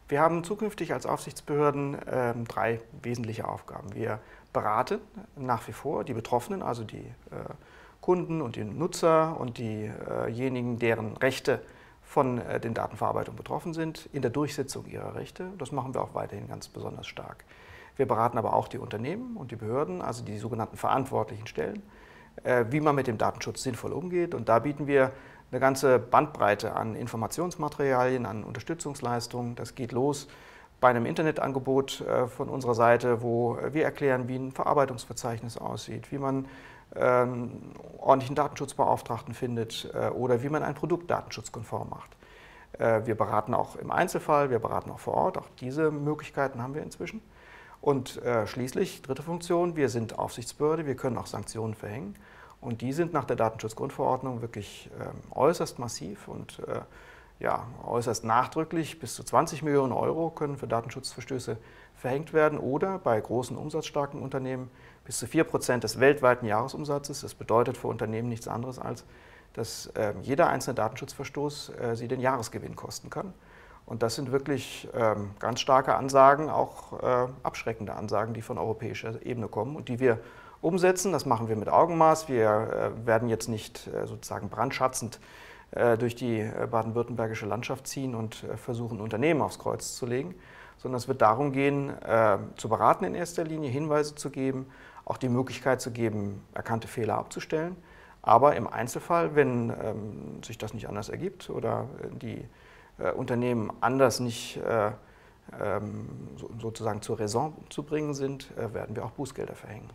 Wir haben zukünftig als Aufsichtsbehörden drei wesentliche Aufgaben. Wir beraten nach wie vor die Betroffenen, also die Kunden und die Nutzer und diejenigen, deren Rechte von den Datenverarbeitungen betroffen sind, in der Durchsetzung ihrer Rechte. Das machen wir auch weiterhin ganz besonders stark. Wir beraten aber auch die Unternehmen und die Behörden, also die sogenannten verantwortlichen Stellen, wie man mit dem Datenschutz sinnvoll umgeht. Und da bieten wir eine ganze Bandbreite an Informationsmaterialien, an Unterstützungsleistungen. Das geht los bei einem Internetangebot von unserer Seite, wo wir erklären, wie ein Verarbeitungsverzeichnis aussieht, wie man ordentlichen Datenschutzbeauftragten findet oder wie man ein Produkt datenschutzkonform macht. Wir beraten auch im Einzelfall, wir beraten auch vor Ort. Auch diese Möglichkeiten haben wir inzwischen. Und schließlich, dritte Funktion, wir sind Aufsichtsbehörde, wir können auch Sanktionen verhängen. Und die sind nach der Datenschutzgrundverordnung wirklich äußerst massiv und äußerst nachdrücklich. Bis zu 20 Millionen Euro können für Datenschutzverstöße verhängt werden oder bei großen umsatzstarken Unternehmen bis zu 4% des weltweiten Jahresumsatzes. Das bedeutet für Unternehmen nichts anderes als, dass jeder einzelne Datenschutzverstoß sie den Jahresgewinn kosten kann. Und das sind wirklich ganz starke Ansagen, auch abschreckende Ansagen, die von europäischer Ebene kommen und die wir umsetzen. Das machen wir mit Augenmaß. Wir werden jetzt nicht sozusagen brandschatzend durch die baden-württembergische Landschaft ziehen und versuchen, Unternehmen aufs Kreuz zu legen, sondern es wird darum gehen, zu beraten in erster Linie, Hinweise zu geben, auch die Möglichkeit zu geben, erkannte Fehler abzustellen. Aber im Einzelfall, wenn sich das nicht anders ergibt oder die Unternehmen anders nicht sozusagen zur Raison zu bringen sind, werden wir auch Bußgelder verhängen.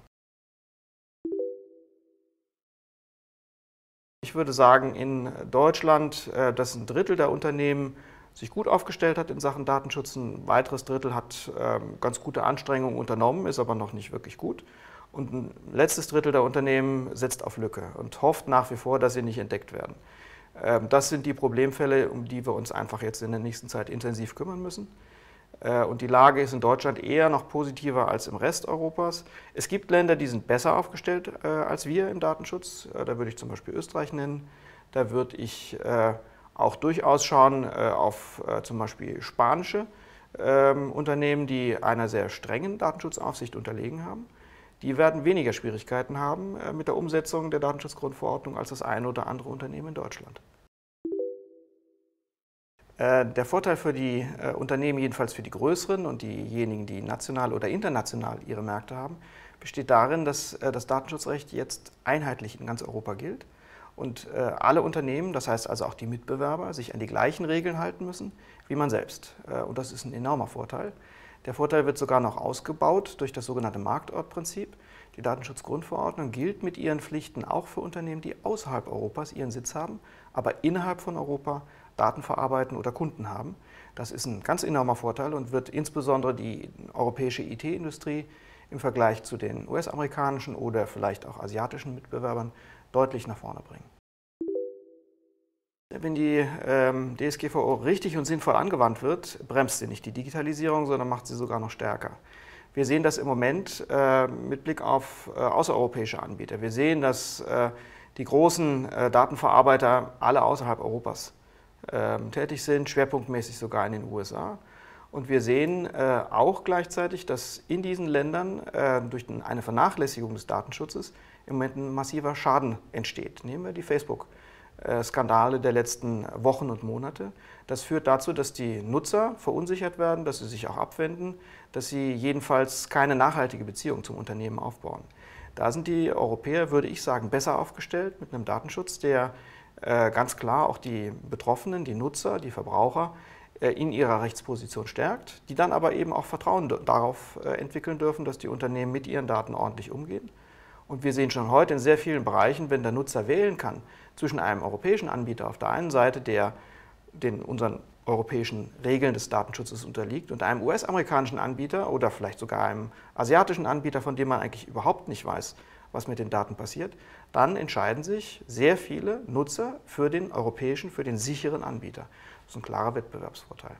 Ich würde sagen, in Deutschland, dass ein Drittel der Unternehmen sich gut aufgestellt hat in Sachen Datenschutz, ein weiteres Drittel hat ganz gute Anstrengungen unternommen, ist aber noch nicht wirklich gut. Und ein letztes Drittel der Unternehmen setzt auf Lücke und hofft nach wie vor, dass sie nicht entdeckt werden. Das sind die Problemfälle, um die wir uns einfach jetzt in der nächsten Zeit intensiv kümmern müssen. Und die Lage ist in Deutschland eher noch positiver als im Rest Europas. Es gibt Länder, die sind besser aufgestellt als wir im Datenschutz. Da würde ich zum Beispiel Österreich nennen. Da würde ich auch durchaus schauen auf zum Beispiel spanische Unternehmen, die einer sehr strengen Datenschutzaufsicht unterlegen haben. Die werden weniger Schwierigkeiten haben mit der Umsetzung der Datenschutzgrundverordnung als das eine oder andere Unternehmen in Deutschland. Der Vorteil für die Unternehmen, jedenfalls für die größeren und diejenigen, die national oder international ihre Märkte haben, besteht darin, dass das Datenschutzrecht jetzt einheitlich in ganz Europa gilt und alle Unternehmen, das heißt also auch die Mitbewerber, sich an die gleichen Regeln halten müssen wie man selbst. Und das ist ein enormer Vorteil. Der Vorteil wird sogar noch ausgebaut durch das sogenannte Marktortprinzip. Die Datenschutzgrundverordnung gilt mit ihren Pflichten auch für Unternehmen, die außerhalb Europas ihren Sitz haben, aber innerhalb von Europa Daten verarbeiten oder Kunden haben. Das ist ein ganz enormer Vorteil und wird insbesondere die europäische IT-Industrie im Vergleich zu den US-amerikanischen oder vielleicht auch asiatischen Mitbewerbern deutlich nach vorne bringen. Wenn die DSGVO richtig und sinnvoll angewandt wird, bremst sie nicht die Digitalisierung, sondern macht sie sogar noch stärker. Wir sehen das im Moment mit Blick auf außereuropäische Anbieter. Wir sehen, dass die großen Datenverarbeiter alle außerhalb Europas tätig sind, schwerpunktmäßig sogar in den USA. Und wir sehen auch gleichzeitig, dass in diesen Ländern durch eine Vernachlässigung des Datenschutzes im Moment ein massiver Schaden entsteht. Nehmen wir die Facebook-Skandale der letzten Wochen und Monate. Das führt dazu, dass die Nutzer verunsichert werden, dass sie sich auch abwenden, dass sie jedenfalls keine nachhaltige Beziehung zum Unternehmen aufbauen. Da sind die Europäer, würde ich sagen, besser aufgestellt mit einem Datenschutz, der ganz klar auch die Betroffenen, die Nutzer, die Verbraucher in ihrer Rechtsposition stärkt, die dann aber eben auch Vertrauen darauf entwickeln dürfen, dass die Unternehmen mit ihren Daten ordentlich umgehen. Und wir sehen schon heute in sehr vielen Bereichen, wenn der Nutzer wählen kann zwischen einem europäischen Anbieter auf der einen Seite, der unseren europäischen Regeln des Datenschutzes unterliegt, und einem US-amerikanischen Anbieter oder vielleicht sogar einem asiatischen Anbieter, von dem man eigentlich überhaupt nicht weiß, was mit den Daten passiert, dann entscheiden sich sehr viele Nutzer für den europäischen, für den sicheren Anbieter. Das ist ein klarer Wettbewerbsvorteil.